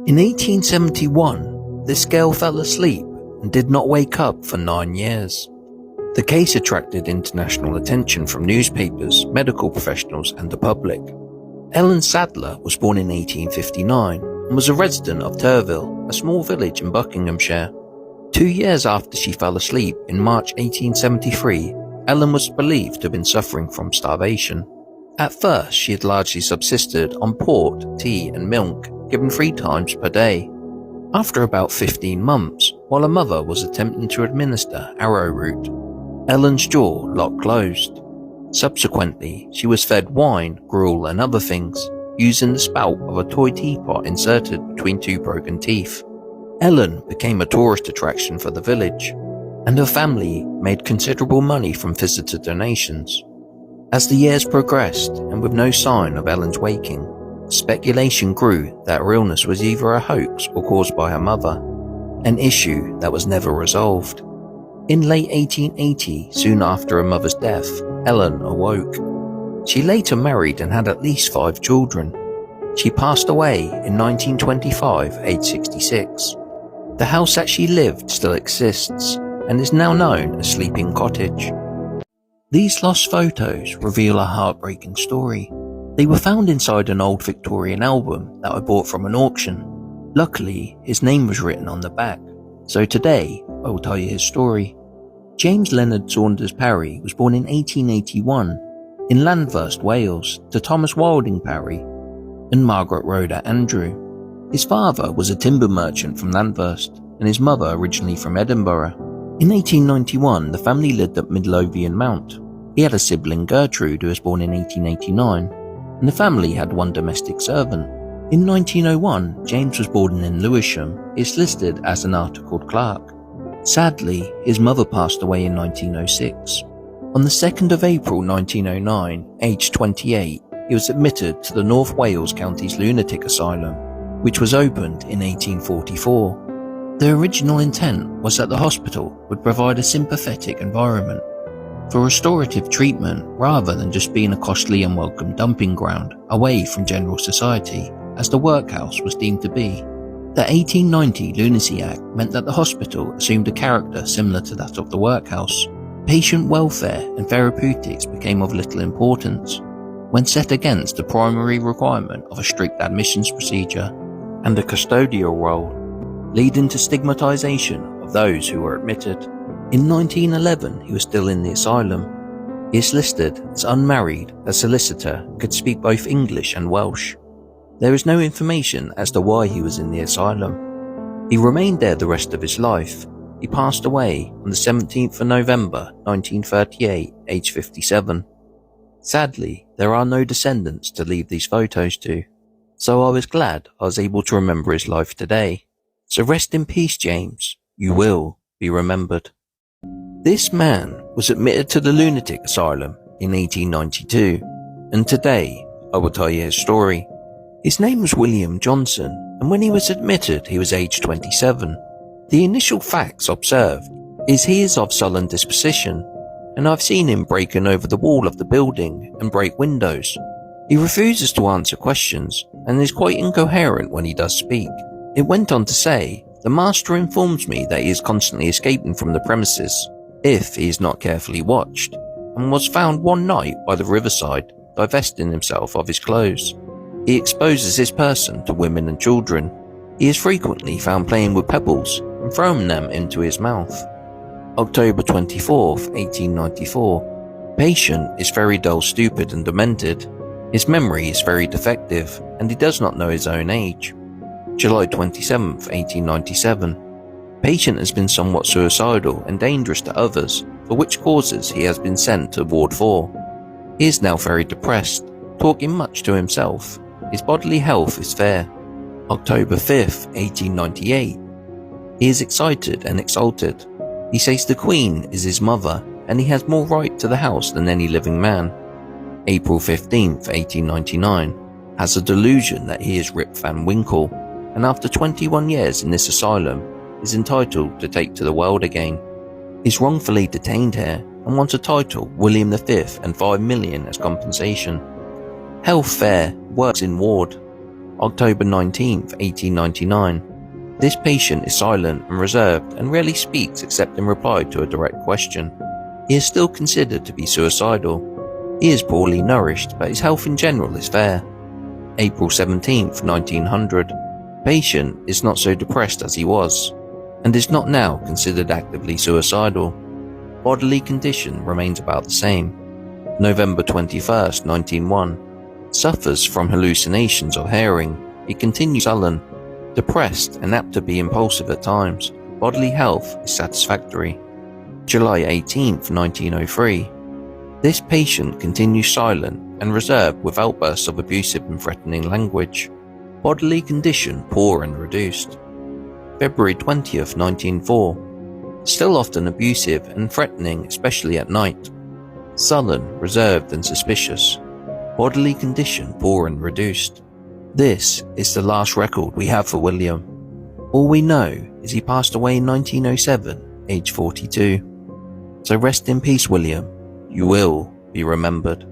In 1871, this girl fell asleep and did not wake up for 9 years. The case attracted international attention from newspapers, medical professionals, and the public. Ellen Sadler was born in 1859 and was a resident of Turville, a small village in Buckinghamshire. 2 years after she fell asleep in March 1873, Ellen was believed to have been suffering from starvation. At first, she had largely subsisted on port, tea, and milk, given 3 times per day. After about 15 months, while her mother was attempting to administer arrowroot, Ellen's jaw locked closed. Subsequently, she was fed wine, gruel, and other things, using the spout of a toy teapot inserted between 2 broken teeth. Ellen became a tourist attraction for the village, and her family made considerable money from visitor donations. As the years progressed, and with no sign of Ellen's waking, speculation grew that her illness was either a hoax or caused by her mother, an issue that was never resolved. In late 1880, soon after her mother's death, Ellen awoke. She later married and had at least 5 children. She passed away in 1925, aged 66. The house that she lived still exists and is now known as Sleeping Cottage. These lost photos reveal a heartbreaking story. They were found inside an old Victorian album that I bought from an auction. Luckily, his name was written on the back, so today I will tell you his story. James Leonard Saunders Parry was born in 1881 in Llanfairpwll, Wales, to Thomas Wilding Parry and Margaret Rhoda Andrew. His father was a timber merchant from Llanfairpwll and his mother originally from Edinburgh. In 1891, the family lived at Midlothian Mount. He had a sibling, Gertrude, who was born in 1889, and the family had 1 domestic servant. In 1901, James was born in Lewisham. He is listed as an articled clerk. Sadly, his mother passed away in 1906. On the 2nd of April 1909, aged 28, he was admitted to the North Wales County's Lunatic Asylum, which was opened in 1844. The original intent was that the hospital would provide a sympathetic environment for restorative treatment rather than just being a costly and unwelcome dumping ground away from general society, as the workhouse was deemed to be. The 1890 Lunacy Act meant that the hospital assumed a character similar to that of the workhouse. Patient welfare and therapeutics became of little importance when set against the primary requirement of a strict admissions procedure and a custodial role, leading to stigmatization of those who were admitted. In 1911, he was still in the asylum. He is listed as unmarried, a solicitor, could speak both English and Welsh. There is no information as to why he was in the asylum. He remained there the rest of his life. He passed away on the 17th of November 1938, aged 57. Sadly, there are no descendants to leave these photos to, so I was glad I was able to remember his life today. So rest in peace, James. You will be remembered. This man was admitted to the lunatic asylum in 1892, and today I will tell you his story. His name was William Johnson, and when he was admitted he was aged 27. The initial facts observed is he is of sullen disposition, and I've seen him breaking over the wall of the building and break windows. He refuses to answer questions and is quite incoherent when he does speak. It went on to say, the master informs me that he is constantly escaping from the premises if he is not carefully watched, and was found one night by the riverside divesting himself of his clothes. He exposes his person to women and children. He is frequently found playing with pebbles and throwing them into his mouth. October 24th, 1894. Patient is very dull, stupid and demented. His memory is very defective and he does not know his own age. July 27th, 1897. Patient has been somewhat suicidal and dangerous to others, for which causes he has been sent to Ward 4. He is now very depressed, talking much to himself. His bodily health is fair. October 5th, 1898. He is excited and exalted. He says the Queen is his mother and he has more right to the house than any living man. April 15th, 1899. Has a delusion that he is Rip Van Winkle, and after 21 years in this asylum is entitled to take to the world again. He's wrongfully detained here and wants a title, William V, and 5 million as compensation. Health fair, works in ward. October 19, 1899. This patient is silent and reserved and rarely speaks except in reply to a direct question. He is still considered to be suicidal. He is poorly nourished, but his health in general is fair. April 17, 1900. Patient is not so depressed as he was, and is not now considered actively suicidal. Bodily condition remains about the same. November 21, 1901. Suffers from hallucinations of hearing. He continues sullen, depressed and apt to be impulsive at times. Bodily health is satisfactory. July 18, 1903. This patient continues silent and reserved with outbursts of abusive and threatening language. Bodily condition poor and reduced. February 20, 1904. Still often abusive and threatening, especially at night. Sullen, reserved and suspicious. Bodily condition poor and reduced. This is the last record we have for William. All we know is he passed away in 1907, age 42. So rest in peace, William. You will be remembered.